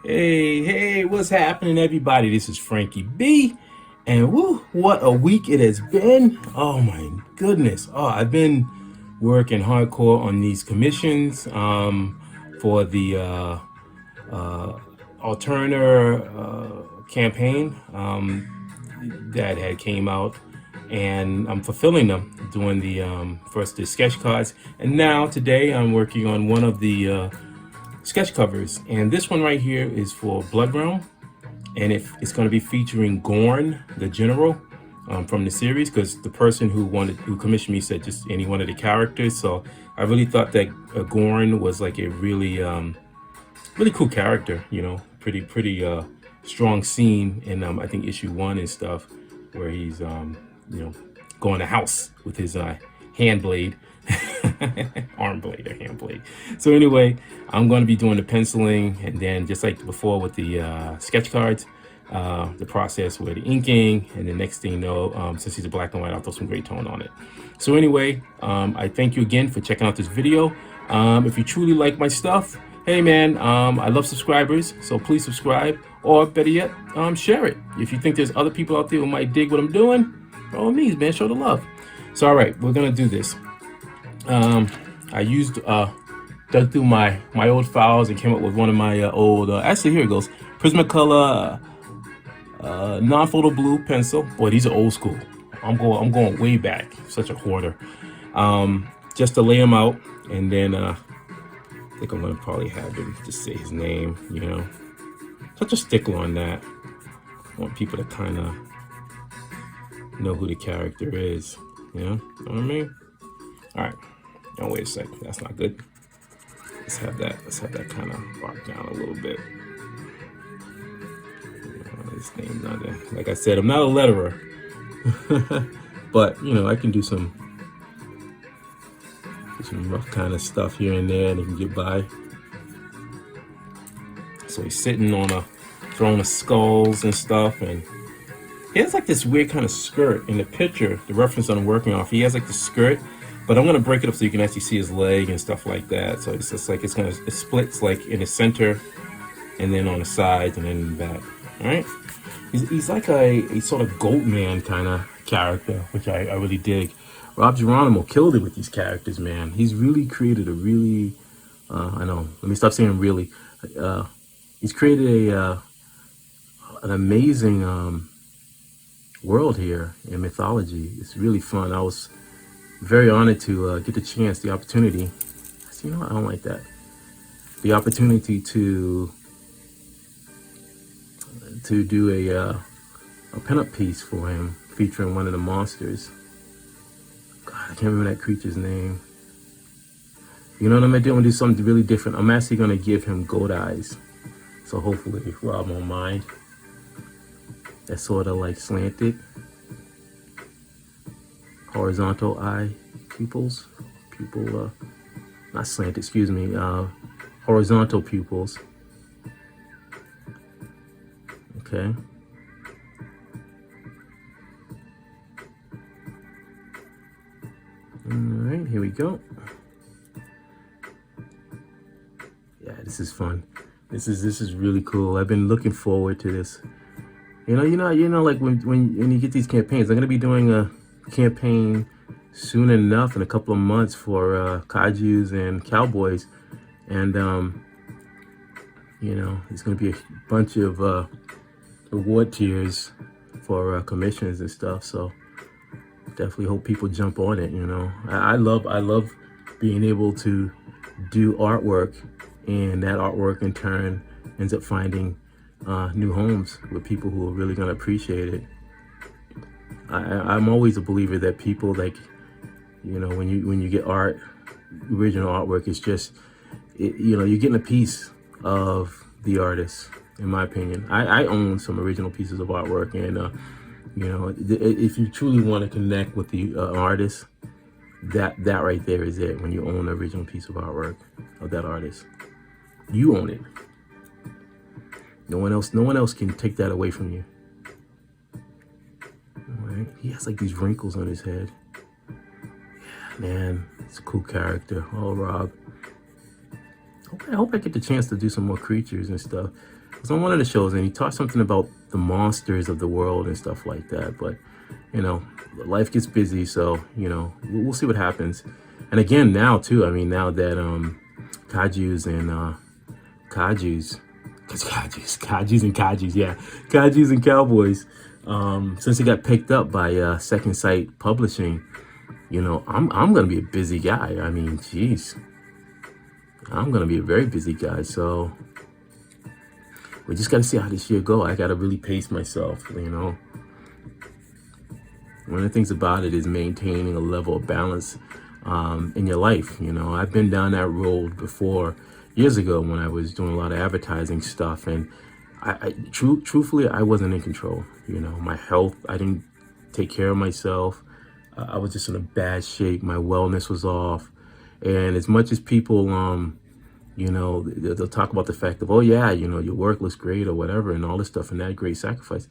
Hey, what's happening, everybody? This is Frankie B. And woo, what a week it has been. Oh my goodness. Oh, I've been working hardcore on these commissions for the Alterna campaign that had came out, and I'm fulfilling them, doing the first the sketch cards, and now today I'm working on one of the sketch covers, and this one right here is for Blood Realm, and it's going to be featuring Gorn, the general from the series, because the person who commissioned me said just any one of the characters. So I really thought that Gorn was like a really cool character, pretty strong scene in I think issue 1 and stuff, where he's going to house with his hand blade, arm blade or hand blade. So anyway, I'm going to be doing the penciling, and then just like before with the sketch cards, the process with the inking, and the next thing you know, since he's a black and white, I'll throw some gray tone on it. So anyway, I thank you again for checking out this video. If you truly like my stuff, hey man, I love subscribers, so please subscribe, or better yet, share it. If you think there's other people out there who might dig what I'm doing, by all means, man, show the love. So all right, we're gonna do this. I dug through my old files and came up with one of my old, actually here it goes, Prismacolor non-photo blue pencil. Boy, these are old school. I'm going way back, such a hoarder. Just to lay them out, and then I think I'm gonna probably have him just say his name, such a stickler on that. I want people to kind of know who the character is, know what I mean? All right. Oh, wait a sec. That's not good. Let's have that kind of marked down a little bit. His name's not there. Like I said, I'm not a letterer, but I can do some rough kind of stuff here and there, and you can get by. So he's sitting on a throne of skulls and stuff, and he has like this weird kind of skirt in the picture. The reference I'm working off, he has like the skirt, but I'm gonna break it up so you can actually see his leg and stuff like that. So it's just like it splits like in the center, and then on the sides, and then in the back. All right, he's like a sort of goat man kind of character, which I really dig. Rob Geronimo killed it with these characters, man. He's really created a really, I know. Let me stop saying really. He's created an amazing world here in mythology. It's really fun. I was very honored to get the opportunity. See, I don't like that. The opportunity to do a pinup piece for him featuring one of the monsters. God, I can't remember that creature's name. You know what I'm gonna do? I'm gonna do something really different. I'm actually gonna give him goat eyes. So hopefully Rob won't mind. That's sort of like slanted, horizontal eye pupils. Not slanted, excuse me, horizontal pupils. Okay. All right, here we go. Yeah, this is fun. This is really cool. I've been looking forward to this. Like when you get these campaigns, I'm gonna be doing a campaign soon enough in a couple of months for kaijus and cowboys, and there's gonna be a bunch of reward tiers for commissions and stuff. So definitely hope people jump on it. I love being able to do artwork, and that artwork in turn ends up finding new homes with people who are really going to appreciate it. I'm always a believer that people, like, when you get art, original artwork, it's just you're getting a piece of the artist. In my opinion, I own some original pieces of artwork, and if you truly want to connect with the artist, that right there is it. When you own an original piece of artwork of that artist, you own it. No one else can take that away from you. All right. He has like these wrinkles on his head. Yeah, man, it's a cool character. Oh, Rob. I hope I get the chance to do some more creatures and stuff. was on one of the shows, and he taught something about the monsters of the world and stuff like that. But you know, life gets busy, so you know, we'll see what happens. And again, now too, I mean, now that kajus and kajus and cowboys, since it got picked up by Second Sight Publishing, you know, I'm gonna be a busy guy. I mean, geez, I'm gonna be a very busy guy. So we just gotta see how this year go. I gotta really pace myself, you know. One of the things about it is maintaining a level of balance in your life. You know, I've been down that road before years ago when I was doing a lot of advertising stuff, and truthfully, I wasn't in control. You know, my health, I didn't take care of myself. I was just in a bad shape. My wellness was off. And as much as people, you know, they'll talk about the fact of, oh yeah, you know, your work looks great or whatever and all this stuff and that great sacrifice.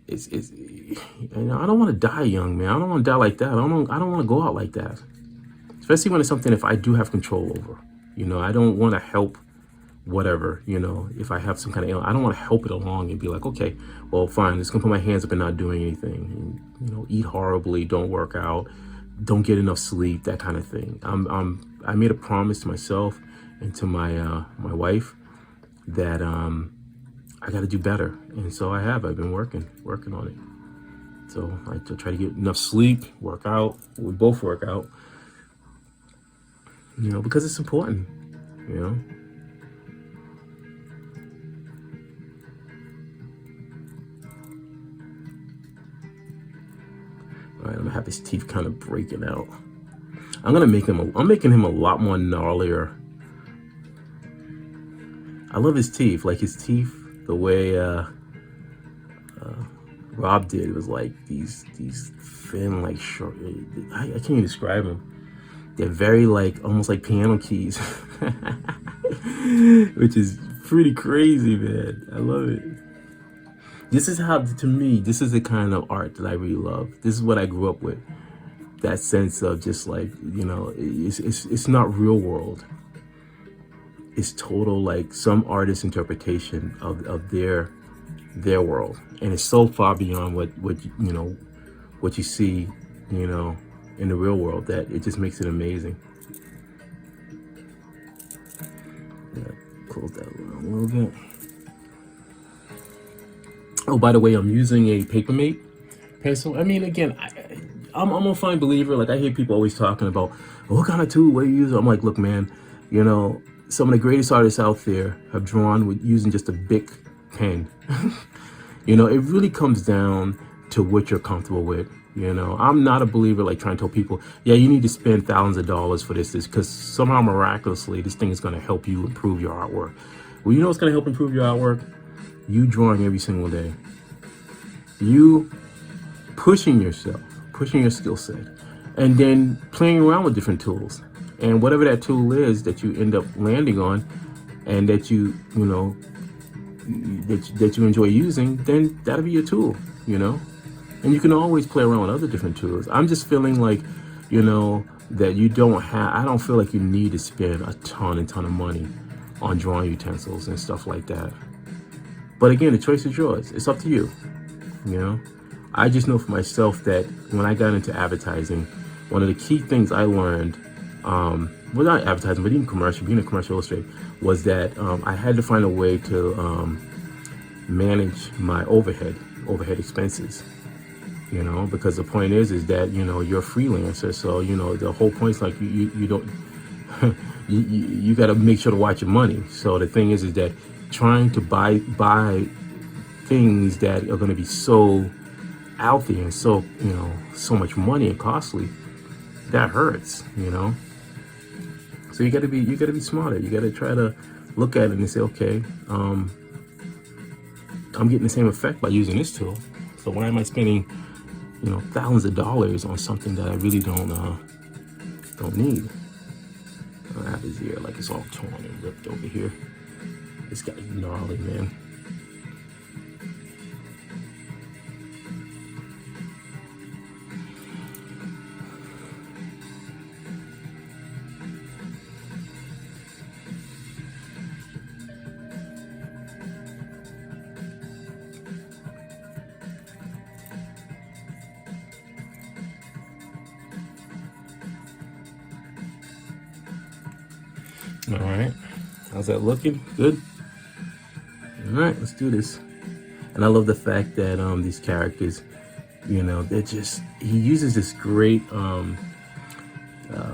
It's you know, I don't want to die young, man. I don't want to die like that. I don't want to go out like that. Especially when it's something if I do have control over. You know, I don't want to help whatever, you know, if I have some kind of I don't want to help it along and be like, okay, well, fine, just gonna put my hands up and not doing anything. And, you know, eat horribly, don't work out, don't get enough sleep, that kind of thing. I made a promise to myself and to my my wife that I got to do better, and so I have. I've been working on it. So I try to get enough sleep, work out. We both work out, you know, because it's important, you know. All right, I'm gonna have his teeth kind of breaking out. I'm making him a lot more gnarlier. I love his teeth, like his teeth, the way Rob did. It was like these thin, like short. I can't even describe them. They're very like almost like piano keys, which is pretty crazy, man. I love it. This is how, to me, this is the kind of art that I really love. This is what I grew up with. That sense of just like, you know, it's not real world. It's total like some artist's interpretation of their world, and it's so far beyond what you know, what you see, you know, in the real world, that it just makes it amazing. Yeah, close that a little bit. Oh, by the way, I'm using a Papermate pencil. I mean, again, I'm a fine believer. Like, I hear people always talking about, oh, what kind of tool, what do you use? I'm like, look, man, you know, some of the greatest artists out there have drawn with using just a Bic pen. You know, it really comes down to what you're comfortable with. You know, I'm not a believer like trying to tell people, yeah, you need to spend thousands of dollars for this, because somehow miraculously this thing is going to help you improve your artwork. Well, you know what's going to help improve your artwork? You drawing every single day. You pushing yourself, pushing your skill set, and then playing around with different tools. And whatever that tool is that you end up landing on, and that you know, that you enjoy using, then that'll be your tool, you know. And you can always play around with other different tools. I'm just feeling like, you know, that I don't feel like you need to spend a ton of money on drawing utensils and stuff like that. But again, the choice is yours. It's up to you, you know. I just know for myself that when I got into advertising, one of the key things I learned, well, not advertising, but even being a commercial illustrator, was that I had to find a way to manage my overhead expenses, you know, because the point is that, you know, you're a freelancer. So, you know, the whole point is like you don't, you got to make sure to watch your money. So the thing is that trying to buy things that are going to be so out there and so, you know, so much money and costly, that hurts, you know. So you got to be smarter. You got to try to look at it and say, okay, I'm getting the same effect by using this tool, so why am I spending, you know, thousands of dollars on something that I really don't need? I have his ear like it's all torn and ripped over here. This guy's gnarly, man. All right. How's that looking? Good? All right, let's do this. And I love the fact that these characters, you know, they're just, he uses this great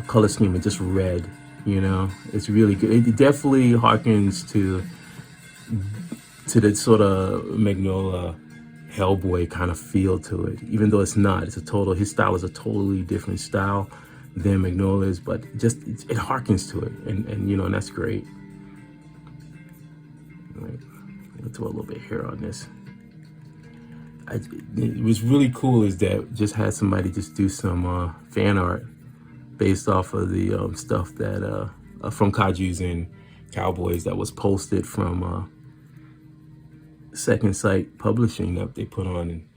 color scheme with just red, you know. It's really good. It definitely harkens to the sort of Magnolia Hellboy kind of feel to it, even though it's not. It's a total, his style is a totally different style than Magnolia's, but just it harkens to it, and you know, and that's great. Right. Let's do a little bit here on this. It was really cool is that just had somebody just do some fan art based off of the stuff that from Kajus and Cowboys that was posted from Second Sight Publishing that they put on, and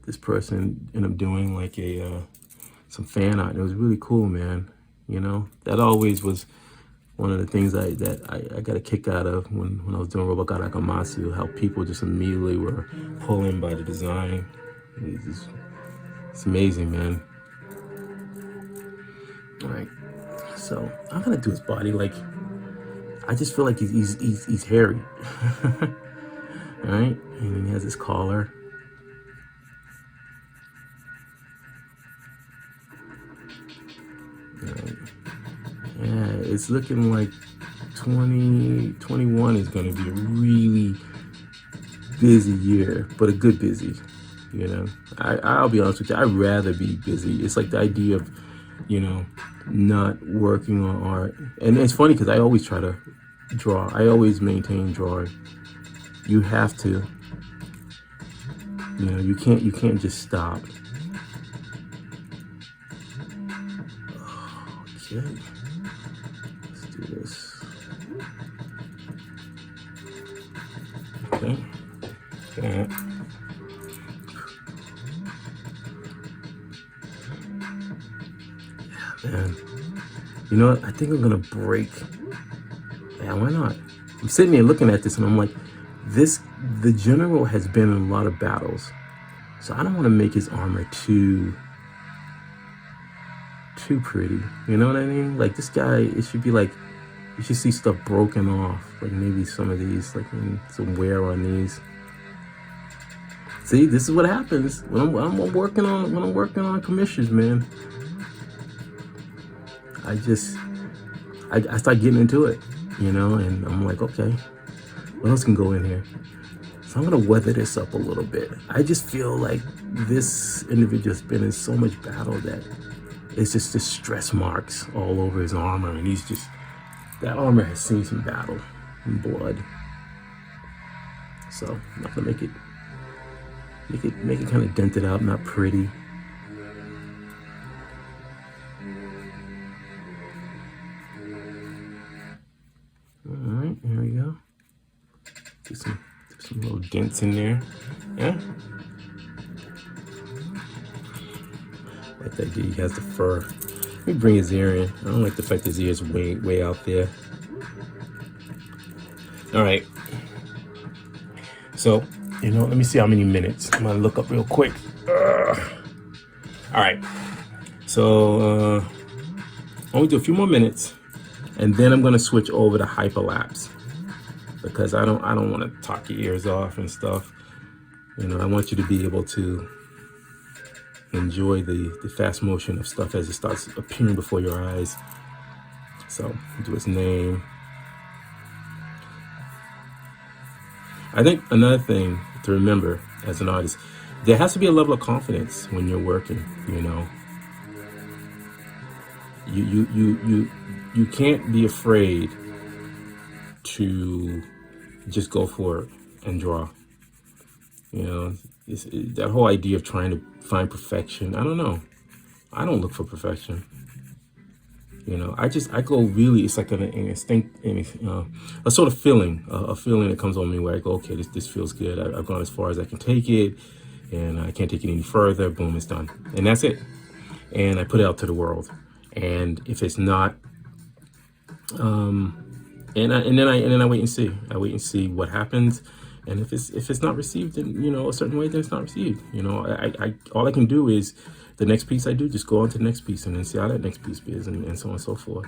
this person ended up doing like a some fan art. It was really cool, man. You know, that always was one of the things I got a kick out of when I was doing Robot God Akamatsu, how people just immediately were pulled in by the design. It's amazing, man. All right, so I'm gonna do his body. Like, I just feel like he's hairy. All right, and then he has his collar. All right. Yeah, it's looking like 2021 is going to be a really busy year, but a good busy. You know, I'll be honest with you, I'd rather be busy. It's like the idea of, you know, not working on art. And it's funny because I always try to draw. I always maintain drawing. You have to. You know, you can't just stop. Okay. Let's do this. Okay. Yeah. Man, you know what? I think I'm gonna break. Yeah, why not? I'm sitting here looking at this and I'm like, the general has been in a lot of battles, so I don't want to make his armor too pretty. You know what I mean? Like, this guy, it should be like, you should see stuff broken off, like maybe some of these, like some wear on these. See, this is what happens when I'm working on commissions, man. I start getting into it, you know, and I'm like, okay, what else can go in here? So I'm gonna weather this up a little bit. I just feel like this individual's been in so much battle that it's just the stress marks all over his armor, and he's just, that armor has seen some battle and blood. So I'm not gonna make it kind of dented out, not pretty. All right, here we go. Do some little dents in there. Yeah. Like that dude, he has the fur. Let me bring his ear in. I don't like the fact his ear is way out there. All right. So, you know, let me see how many minutes. I'm gonna look up real quick. All right. So, I'm gonna do a few more minutes, and then I'm gonna switch over to hyperlapse, because I don't want to talk your ears off and stuff. You know, I want you to be able to enjoy the fast motion of stuff as it starts appearing before your eyes. So, do his name. I think another thing to remember as an artist, there has to be a level of confidence when you're working, you know. You can't be afraid to just go for it and draw. You know, that whole idea of trying to find perfection, I don't know. I don't look for perfection. You know, I go really, it's like an instinct, a sort of feeling, a feeling that comes on me where I go, okay, this feels good. I've gone as far as I can take it, and I can't take it any further. Boom, it's done. And that's it. And I put it out to the world. And if it's not, and then I wait and see. I wait and see what happens. And if it's not received in, you know, a certain way, then it's not received. You know, I all I can do is, the next piece I do, just go on to the next piece and then see how that next piece is, and so on and so forth.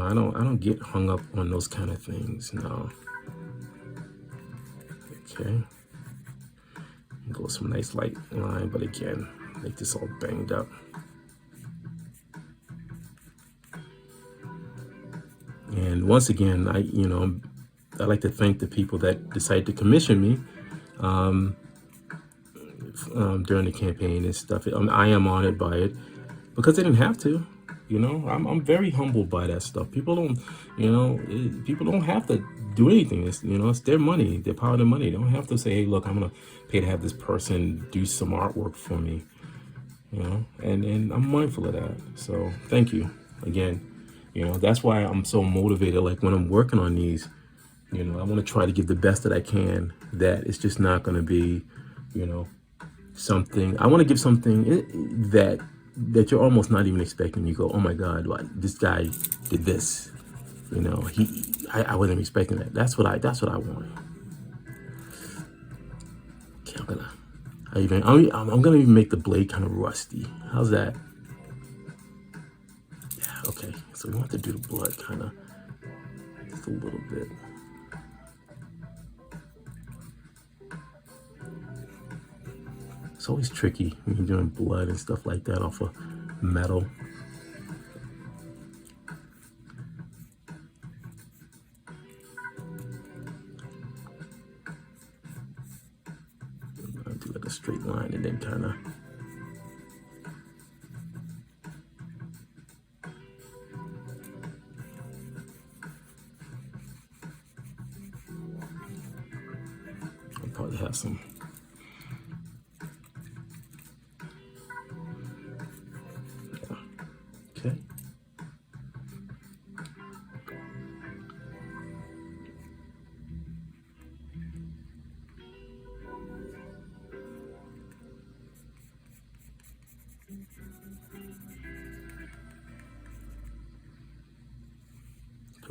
I don't get hung up on those kind of things. No. Okay. Go some nice light line, but again, make this all banged up. And once again, I like to thank the people that decided to commission me during the campaign and stuff. I am honored by it because they didn't have to. I'm very humbled by that stuff. People don't, people don't have to do anything. It's their money, their power of their money. They don't have to say, hey, look, I'm gonna pay to have this person do some artwork for me. And I'm mindful of that. So thank you again. That's why I'm so motivated. Like when I'm working on these, I want to try to give the best that I can. That it's just not going to be, something. I want to give something that you're almost not even expecting. You go, oh my God, this guy did this. I wasn't expecting that. That's what I want. Okay, I'm gonna even make the blade kind of rusty. How's that? Yeah, okay. So we want to do the blood kind of just a little bit. It's always tricky when you're doing blood and stuff like that off of metal. I'll do like a straight line and then kind of. I'll probably have some. Okay.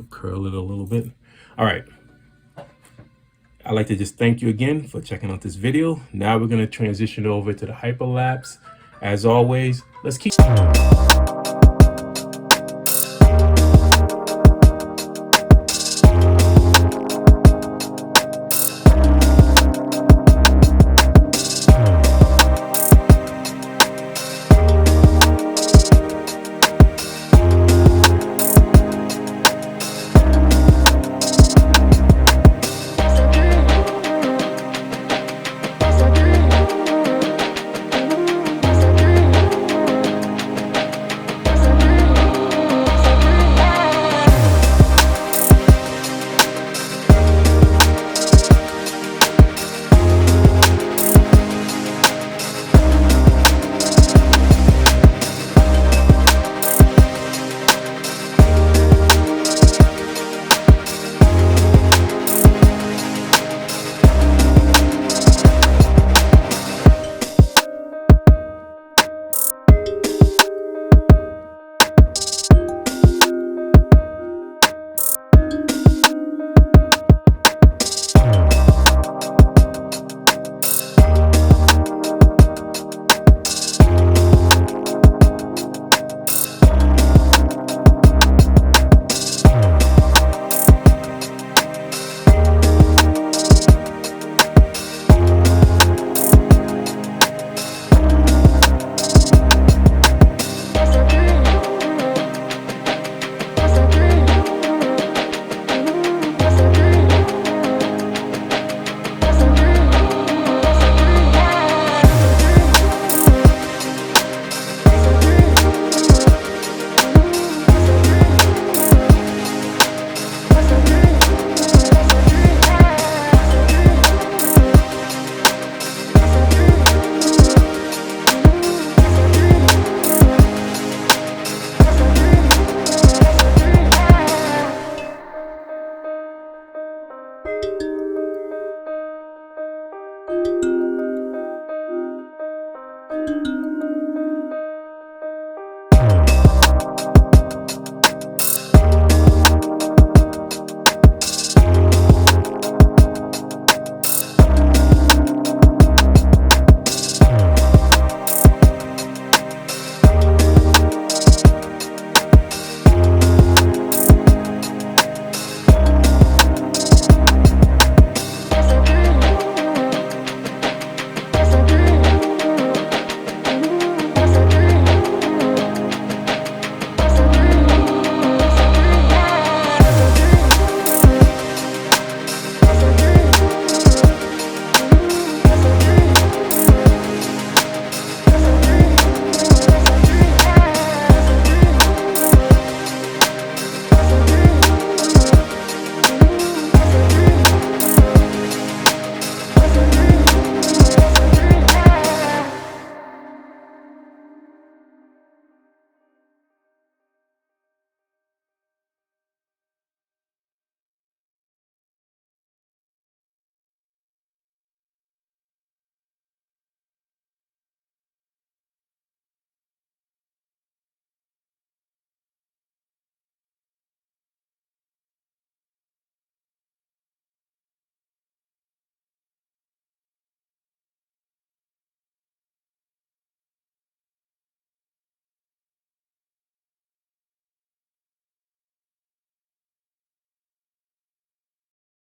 Curl it a little bit. All right. I'd like to just thank you again for checking out this video. Now we're going to transition over to the hyperlapse. As always, let's keep